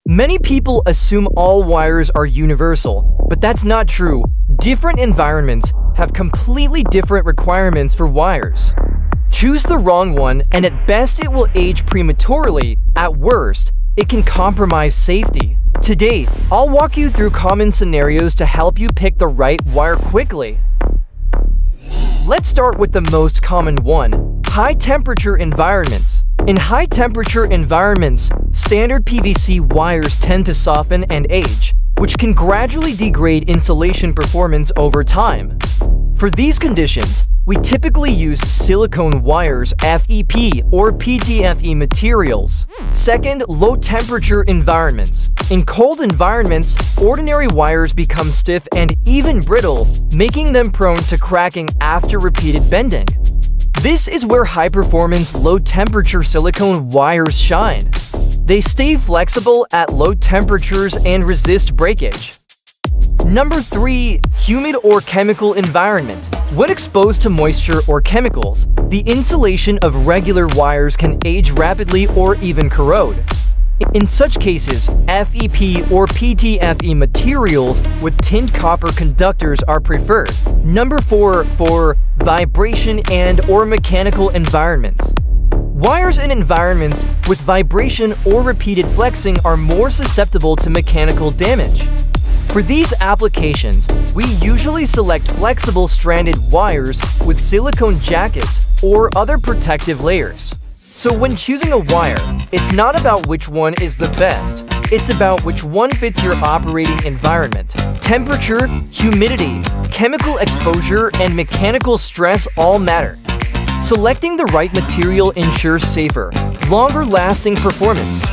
Many people assume all wires are universal, but that's not true. Different environments have completely different requirements for wires. Choose the wrong one, and at best it will age prematurely. At worst, it can compromise safety. Today, I'll walk you through common scenarios to help you pick the right wire quickly. Let's start with the most common one: high-temperature environments. In high-temperature environments, standard PVC wires tend to soften and age, which can gradually degrade insulation performance over time. For these conditions, we typically use silicone wires, FEP, or PTFE materials. Second, low-temperature environments. In cold environments, ordinary wires become stiff and even brittle, making them prone to cracking after repeated bending. This is where high-performance, low-temperature silicone wires shine. They stay flexible at low temperatures and resist breakage. Number 3. Humid or chemical environment. When exposed to moisture or chemicals, the insulation of regular wires can age rapidly or even corrode. In such cases, FEP or PTFE materials with tinned copper conductors are preferred. Number 4. For vibration and/or mechanical environments. Wires in environments with vibration or repeated flexing are more susceptible to mechanical damage. For these applications, we usually select flexible stranded wires with silicone jackets or other protective layers. So when choosing a wire, it's not about which one is the best. It's about which one fits your operating environment. Temperature, humidity, chemical exposure, and mechanical stress all matter. Selecting the right material ensures safer, longer-lasting performance.